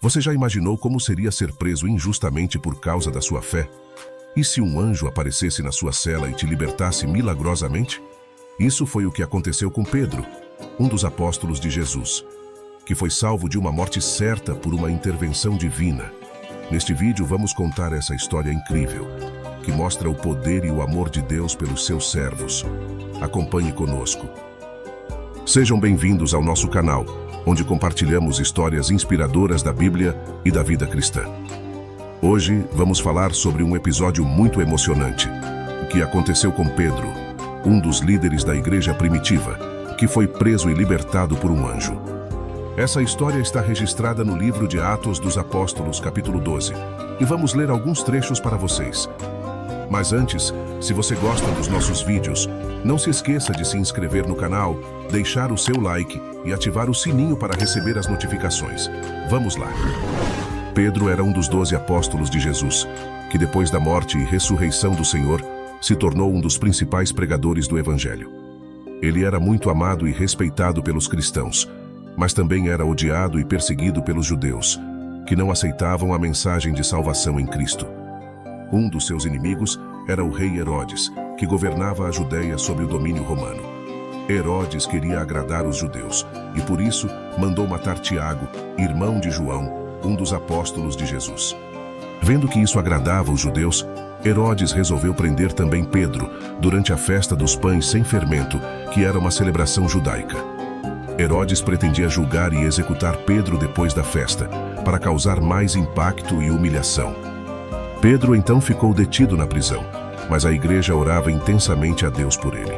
Você já imaginou como seria ser preso injustamente por causa da sua fé? E se um anjo aparecesse na sua cela e te libertasse milagrosamente? Isso foi o que aconteceu com Pedro, um dos apóstolos de Jesus, que foi salvo de uma morte certa por uma intervenção divina. Neste vídeo vamos contar essa história incrível, que mostra o poder e o amor de Deus pelos seus servos. Acompanhe conosco. Sejam bem-vindos ao nosso canal, onde compartilhamos histórias inspiradoras da Bíblia e da vida cristã. Hoje vamos falar sobre um episódio muito emocionante, o que aconteceu com Pedro, um dos líderes da igreja primitiva, que foi preso e libertado por um anjo. Essa história está registrada no livro de Atos dos Apóstolos, capítulo 12, e vamos ler alguns trechos para vocês. Mas antes, se você gosta dos nossos vídeos, não se esqueça de se inscrever no canal, deixar o seu like e ativar o sininho para receber as notificações. Vamos lá! Pedro era um dos 12 apóstolos de Jesus, que depois da morte e ressurreição do Senhor, se tornou um dos principais pregadores do Evangelho. Ele era muito amado e respeitado pelos cristãos, mas também era odiado e perseguido pelos judeus, que não aceitavam a mensagem de salvação em Cristo. Um dos seus inimigos era o rei Herodes, que governava a Judéia sob o domínio romano. Herodes queria agradar os judeus e, por isso, mandou matar Tiago, irmão de João, um dos apóstolos de Jesus. Vendo que isso agradava os judeus, Herodes resolveu prender também Pedro durante a festa dos pães sem fermento, que era uma celebração judaica. Herodes pretendia julgar e executar Pedro depois da festa, para causar mais impacto e humilhação. Pedro então ficou detido na prisão, mas a igreja orava intensamente a Deus por ele.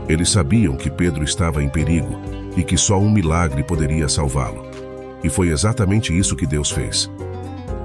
Eles sabiam que Pedro estava em perigo e que só um milagre poderia salvá-lo. E foi exatamente isso que Deus fez.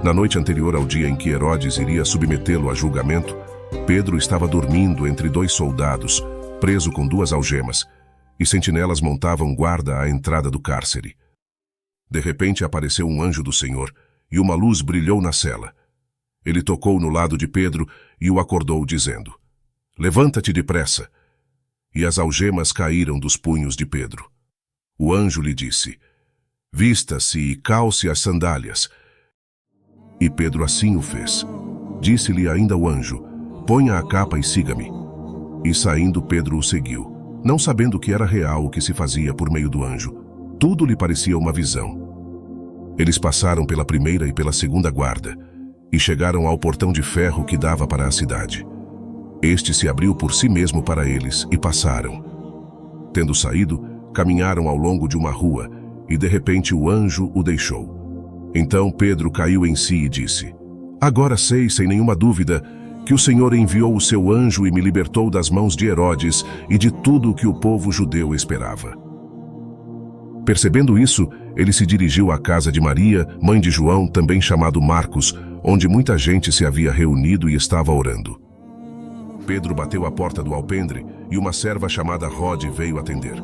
Na noite anterior ao dia em que Herodes iria submetê-lo a julgamento, Pedro estava dormindo entre dois soldados, preso com 2 algemas, e sentinelas montavam guarda à entrada do cárcere. De repente apareceu um anjo do Senhor, e uma luz brilhou na cela. Ele tocou no lado de Pedro e o acordou, dizendo: "Levanta-te depressa." E as algemas caíram dos punhos de Pedro. O anjo lhe disse: "Vista-se e calce as sandálias." E Pedro assim o fez. Disse-lhe ainda o anjo: "Ponha a capa e siga-me." E saindo Pedro o seguiu, não sabendo que era real o que se fazia por meio do anjo. Tudo lhe parecia uma visão. Eles passaram pela primeira e pela segunda guarda, e chegaram ao portão de ferro que dava para a cidade. Este se abriu por si mesmo para eles, e passaram. Tendo saído, caminharam ao longo de uma rua, e de repente o anjo o deixou. Então Pedro caiu em si e disse: "Agora sei, sem nenhuma dúvida, que o Senhor enviou o seu anjo e me libertou das mãos de Herodes e de tudo o que o povo judeu esperava." Percebendo isso, ele se dirigiu à casa de Maria, mãe de João, também chamado Marcos, onde muita gente se havia reunido e estava orando. Pedro bateu à porta do alpendre e uma serva chamada Rode veio atender.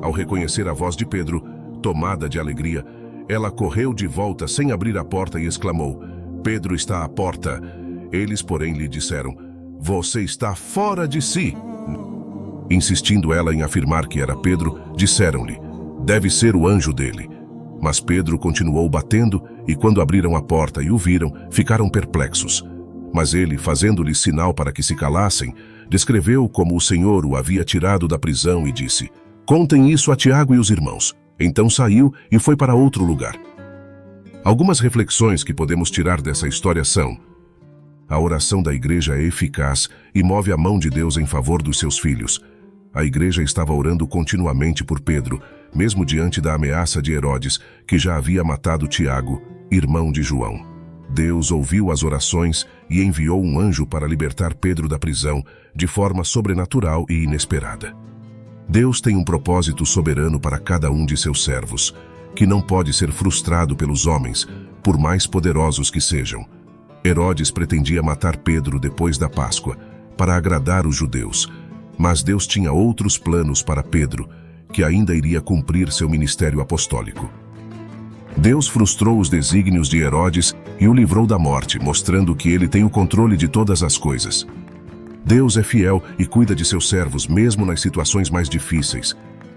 Ao reconhecer a voz de Pedro, tomada de alegria, ela correu de volta sem abrir a porta e exclamou: "Pedro está à porta." Eles, porém, lhe disseram: "Você está fora de si." Insistindo ela em afirmar que era Pedro, disseram-lhe: "Deve ser o anjo dele." Mas Pedro continuou batendo, e quando abriram a porta e o viram, ficaram perplexos. Mas ele, fazendo-lhes sinal para que se calassem, descreveu como o Senhor o havia tirado da prisão e disse: "Contem isso a Tiago e os irmãos." Então saiu e foi para outro lugar. Algumas reflexões que podemos tirar dessa história são: a oração da igreja é eficaz e move a mão de Deus em favor dos seus filhos. A igreja estava orando continuamente por Pedro, mesmo diante da ameaça de Herodes, que já havia matado Tiago, irmão de João. Deus ouviu as orações e enviou um anjo para libertar Pedro da prisão, de forma sobrenatural e inesperada. Deus tem um propósito soberano para cada um de seus servos, que não pode ser frustrado pelos homens, por mais poderosos que sejam. Herodes pretendia matar Pedro depois da Páscoa, para agradar os judeus, mas Deus tinha outros planos para Pedro, que ainda iria cumprir seu ministério apostólico. Deus frustrou os desígnios de Herodes e o livrou da morte, mostrando que ele tem o controle de todas as coisas. Deus é fiel e cuida de seus servos mesmo nas situações mais difíceis.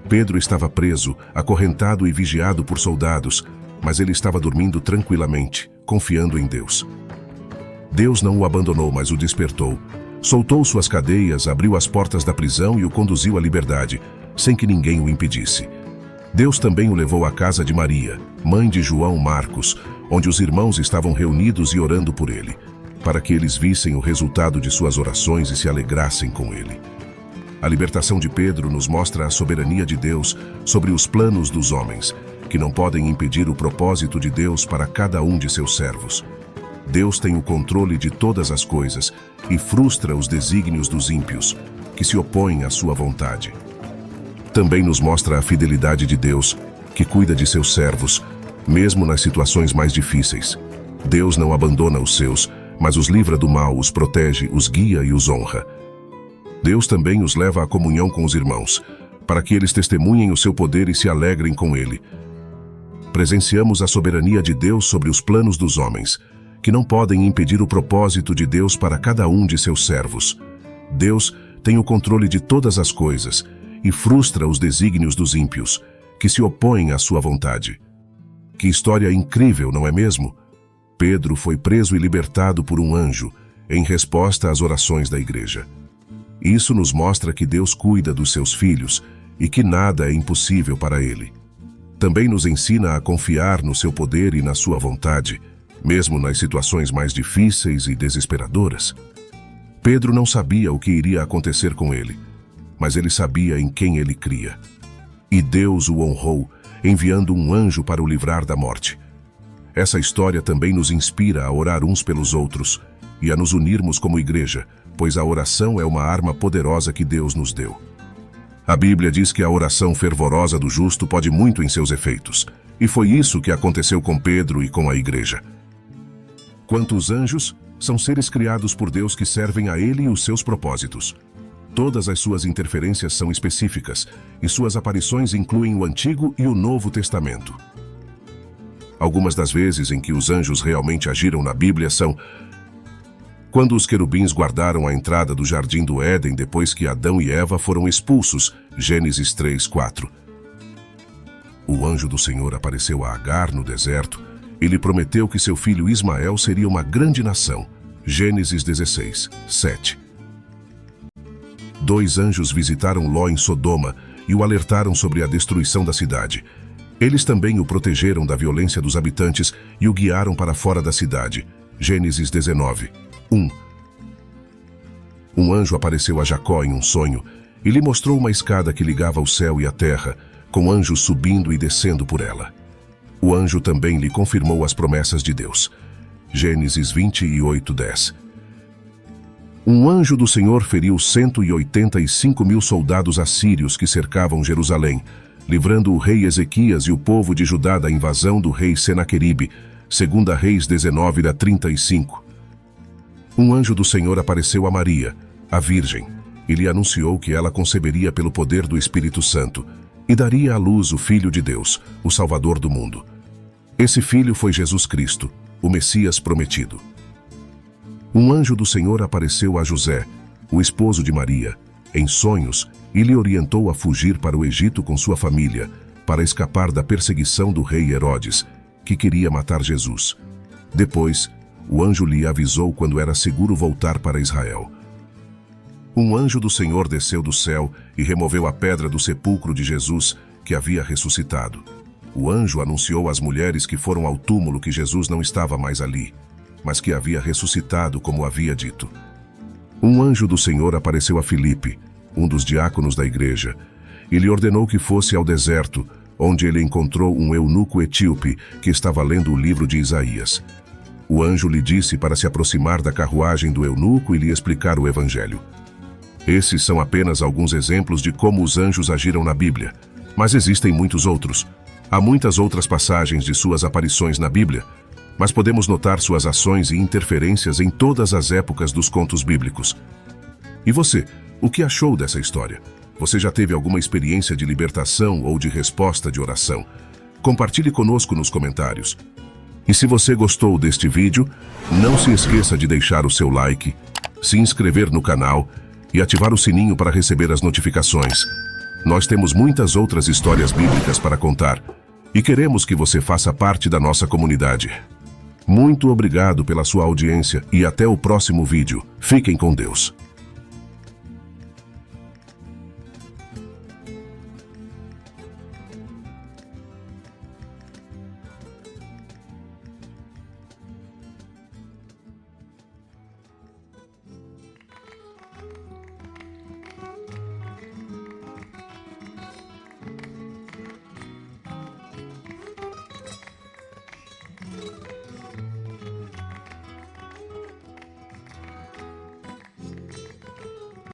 Pedro estava preso, acorrentado e vigiado por soldados, mas ele estava dormindo tranquilamente, confiando em Deus. Deus não o abandonou, mas o despertou. Soltou suas cadeias, abriu as portas da prisão e o conduziu à liberdade, sem que ninguém o impedisse. Deus também o levou à casa de Maria, mãe de João Marcos, onde os irmãos estavam reunidos e orando por ele, para que eles vissem o resultado de suas orações e se alegrassem com ele. A libertação de Pedro nos mostra a soberania de Deus sobre os planos dos homens, que não podem impedir o propósito de Deus para cada um de seus servos. Deus tem o controle de todas as coisas e frustra os desígnios dos ímpios, que se opõem à sua vontade. Também nos mostra a fidelidade de Deus, que cuida de seus servos, mesmo nas situações mais difíceis. Deus não abandona os seus, mas os livra do mal, os protege, os guia e os honra. Deus também os leva à comunhão com os irmãos, para que eles testemunhem o seu poder e se alegrem com ele. Presenciamos a soberania de Deus sobre os planos dos homens, que não podem impedir o propósito de Deus para cada um de seus servos. Deus tem o controle de todas as coisas e frustra os desígnios dos ímpios, que se opõem à sua vontade. Que história incrível, não é mesmo? Pedro foi preso e libertado por um anjo, em resposta às orações da igreja. Isso nos mostra que Deus cuida dos seus filhos e que nada é impossível para ele. Também nos ensina a confiar no seu poder e na sua vontade, mesmo nas situações mais difíceis e desesperadoras. Pedro não sabia o que iria acontecer com ele, mas ele sabia em quem ele cria. E Deus o honrou, enviando um anjo para o livrar da morte. Essa história também nos inspira a orar uns pelos outros e a nos unirmos como igreja, pois a oração é uma arma poderosa que Deus nos deu. A Bíblia diz que a oração fervorosa do justo pode muito em seus efeitos, e foi isso que aconteceu com Pedro e com a igreja. Quanto os anjos, são seres criados por Deus que servem a Ele e os seus propósitos. Todas as suas interferências são específicas, e suas aparições incluem o Antigo e o Novo Testamento. Algumas das vezes em que os anjos realmente agiram na Bíblia são quando os querubins guardaram a entrada do Jardim do Éden depois que Adão e Eva foram expulsos, Gênesis 3:4. O anjo do Senhor apareceu a Agar no deserto e lhe prometeu que seu filho Ismael seria uma grande nação, Gênesis 16:7. 2 anjos visitaram Ló em Sodoma e o alertaram sobre a destruição da cidade. Eles também o protegeram da violência dos habitantes e o guiaram para fora da cidade, Gênesis 19:1. Um anjo apareceu a Jacó em um sonho e lhe mostrou uma escada que ligava o céu e a terra, com anjos subindo e descendo por ela. O anjo também lhe confirmou as promessas de Deus. Gênesis 20:8-10. Um anjo do Senhor feriu 185.000 soldados assírios que cercavam Jerusalém, livrando o rei Ezequias e o povo de Judá da invasão do rei Senaqueribe, 2 Reis 19:35. Um anjo do Senhor apareceu a Maria, a Virgem, e lhe anunciou que ela conceberia pelo poder do Espírito Santo e daria à luz o Filho de Deus, o Salvador do mundo. Esse Filho foi Jesus Cristo, o Messias prometido. Um anjo do Senhor apareceu a José, o esposo de Maria, em sonhos e lhe orientou a fugir para o Egito com sua família, para escapar da perseguição do rei Herodes, que queria matar Jesus. Depois, o anjo lhe avisou quando era seguro voltar para Israel. Um anjo do Senhor desceu do céu e removeu a pedra do sepulcro de Jesus, que havia ressuscitado. O anjo anunciou às mulheres que foram ao túmulo que Jesus não estava mais ali, mas que havia ressuscitado como havia dito. Um anjo do Senhor apareceu a Filipe, um dos diáconos da igreja, e lhe ordenou que fosse ao deserto, onde ele encontrou um eunuco etíope que estava lendo o livro de Isaías. O anjo lhe disse para se aproximar da carruagem do eunuco e lhe explicar o evangelho. Esses são apenas alguns exemplos de como os anjos agiram na Bíblia, mas existem muitos outros. Há muitas outras passagens de suas aparições na Bíblia, mas podemos notar suas ações e interferências em todas as épocas dos contos bíblicos. E você, o que achou dessa história? Você já teve alguma experiência de libertação ou de resposta de oração? Compartilhe conosco nos comentários. E se você gostou deste vídeo, não se esqueça de deixar o seu like, se inscrever no canal e ativar o sininho para receber as notificações. Nós temos muitas outras histórias bíblicas para contar. e queremos que você faça parte da nossa comunidade. Muito obrigado pela sua audiência e até o próximo vídeo. Fiquem com Deus.